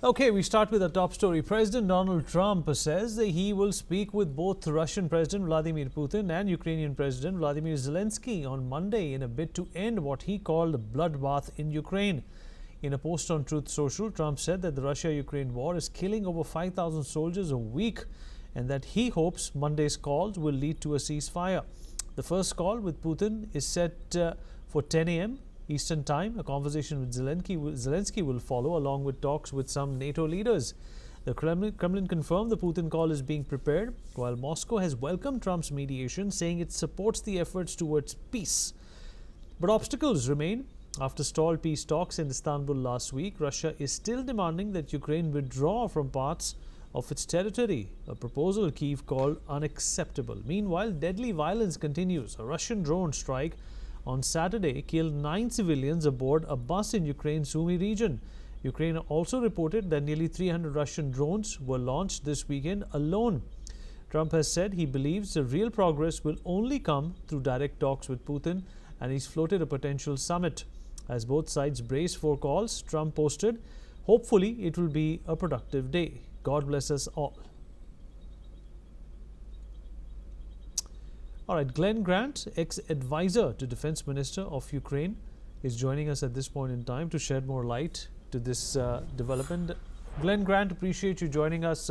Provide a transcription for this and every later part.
Okay, we start with a top story. President Donald Trump says that he will speak with both Russian President Vladimir Putin and Ukrainian President Vladimir Zelensky on Monday in a bid to end what he called a bloodbath in Ukraine. In a post on Truth Social, Trump said that the Russia-Ukraine war is killing over 5,000 soldiers a week and that he hopes Monday's calls will lead to a ceasefire. The first call with Putin is set for 10 a.m. Eastern Time. A conversation with Zelensky will follow, along with talks with some NATO leaders. The Kremlin confirmed the Putin call is being prepared, while Moscow has welcomed Trump's mediation, saying it supports the efforts towards peace. But obstacles remain. After stalled peace talks in Istanbul last week, Russia is still demanding that Ukraine withdraw from parts of its territory, a proposal Kyiv called unacceptable. Meanwhile, deadly violence continues. A Russian drone strike on Saturday killed 9 civilians aboard a bus in Ukraine's Sumy region. Ukraine also reported that nearly 300 Russian drones were launched this weekend alone. Trump has said he believes the real progress will only come through direct talks with Putin, and he's floated a potential summit. As both sides brace for calls, Trump posted, "Hopefully it will be a productive day. God bless us all." All right, Glenn Grant, ex-advisor to Defense Minister of Ukraine, is joining us at this point in time to shed more light to this development. Glenn Grant, appreciate you joining us.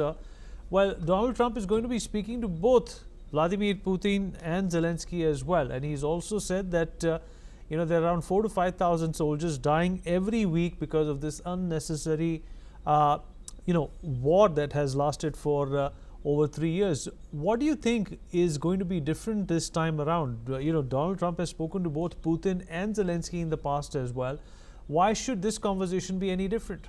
Well, Donald Trump is going to be speaking to both Vladimir Putin and Zelensky as well. And he's also said that, there are around 4,000 to 5,000 soldiers dying every week because of this unnecessary, war that has lasted for over 3 years. What do you think is going to be different this time around? Donald Trump has spoken to both Putin and Zelensky in the past as well. Why should this conversation be any different?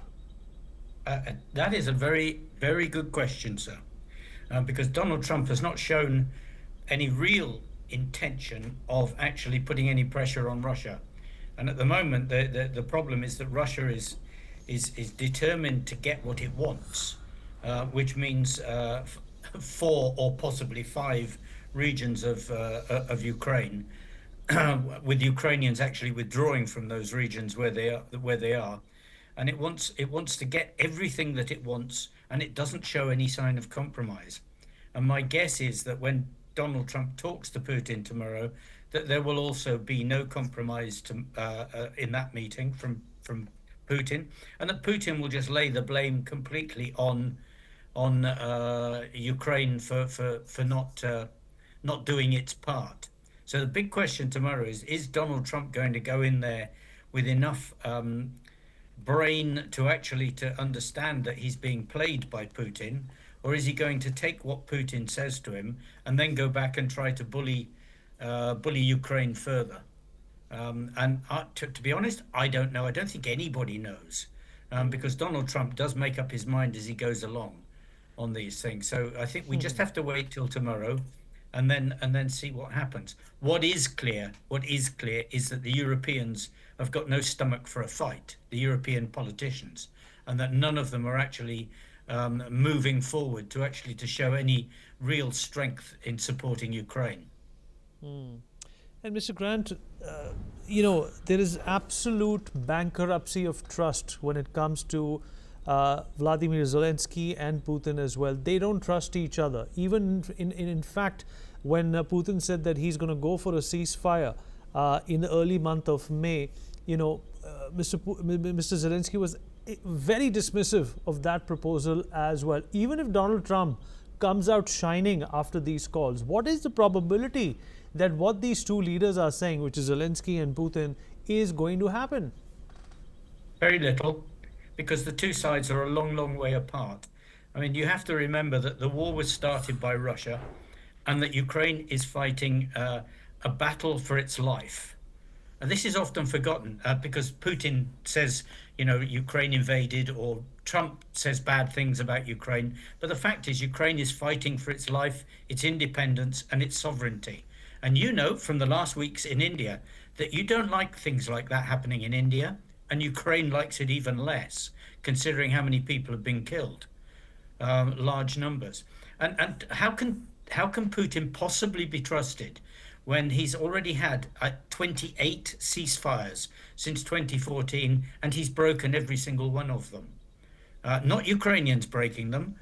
That is a very, very good question, sir. Because Donald Trump has not shown any real intention of actually putting any pressure on Russia. And at the moment, the problem is that Russia is determined to get what it wants, which means 4 or possibly 5 regions of Ukraine, with Ukrainians actually withdrawing from those regions where they are, and it wants to get everything that it wants, and it doesn't show any sign of compromise. And my guess is that when Donald Trump talks to Putin tomorrow, that there will also be no compromise in that meeting from Putin, and that Putin will just lay the blame completely on Ukraine for not doing its part. So the big question tomorrow is Donald Trump going to go in there with enough brain to understand that he's being played by Putin, or is he going to take what Putin says to him and then go back and try to bully Ukraine further? And to be honest, I don't know. I don't think anybody knows, because Donald Trump does make up his mind as he goes along on these things. So I think we just have to wait till tomorrow and then see what happens. What is clear is that the Europeans have got no stomach for a fight, the European politicians, and that none of them are actually moving forward to show any real strength in supporting Ukraine. And Mr. Grant, there is absolute bankruptcy of trust when it comes to Vladimir Zelensky and Putin as well. They don't trust each other. Even in fact, when Putin said that he's going to go for a ceasefire in the early month of May, Mr. Zelensky was very dismissive of that proposal as well. Even if Donald Trump comes out shining after these calls, what is the probability that what these two leaders are saying, which is Zelensky and Putin, is going to happen? Very little, because the two sides are a long, long way apart. I mean, you have to remember that the war was started by Russia, and that Ukraine is fighting a battle for its life. And this is often forgotten because Putin says, Ukraine invaded, or Trump says bad things about Ukraine. But the fact is, Ukraine is fighting for its life, its independence, and its sovereignty. And from the last weeks in India that you don't like things like that happening in India, and Ukraine likes it even less, considering how many people have been killed, large numbers. And how can Putin possibly be trusted when he's already had 28 ceasefires since 2014, and he's broken every single one of them? Not Ukrainians breaking them.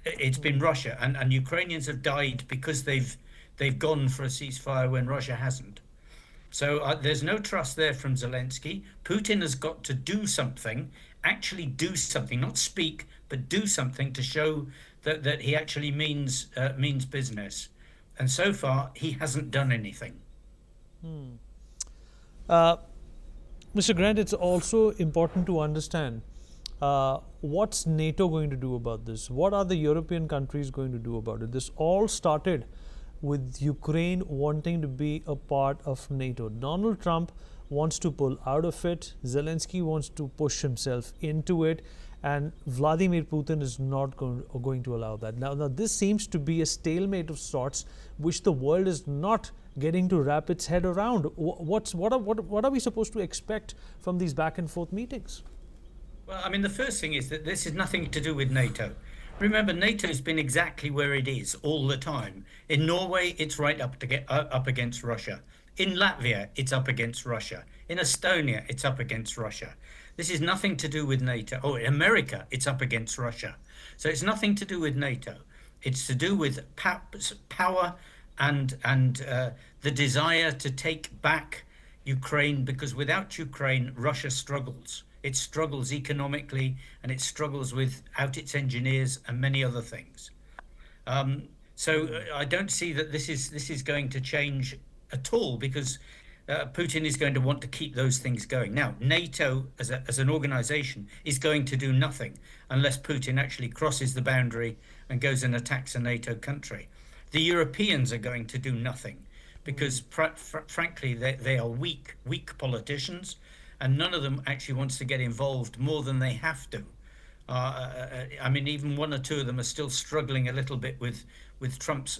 It's been Russia, and Ukrainians have died because they've gone for a ceasefire when Russia hasn't. So there's no trust there from Zelensky. Putin has got to do something, actually do something, not speak, but do something to show that he actually means business. And so far, he hasn't done anything. Mr. Grant, it's also important to understand what's NATO going to do about this? What are the European countries going to do about it? This all started with Ukraine wanting to be a part of NATO. Donald Trump wants to pull out of it. Zelensky wants to push himself into it. And Vladimir Putin is not going to allow that. Now, this seems to be a stalemate of sorts, which the world is not getting to wrap its head around. What are we supposed to expect from these back and forth meetings? Well, I mean, the first thing is that this is nothing to do with NATO. Remember, NATO's been exactly where it is all the time. In Norway, it's right up against Russia. In Latvia, it's up against Russia. In Estonia, it's up against Russia. This is nothing to do with NATO. Oh, in America, it's up against Russia. So it's nothing to do with NATO. It's to do with power and the desire to take back Ukraine, because without Ukraine, Russia struggles. It struggles economically, and it struggles without its engineers and many other things. So I don't see that this is going to change at all, because Putin is going to want to keep those things going. Now, NATO as an organization is going to do nothing unless Putin actually crosses the boundary and goes and attacks a NATO country. The Europeans are going to do nothing because, frankly, they are weak politicians, and none of them actually wants to get involved more than they have to. I mean, even one or two of them are still struggling a little bit with Trump's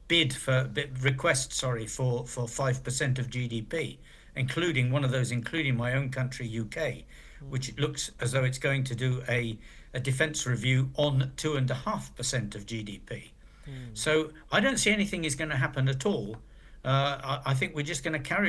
request for 5% of GDP, including my own country, UK, which looks as though it's going to do a defense review on 2.5% of GDP. So I don't see anything is going to happen at all. I think we're just going to carry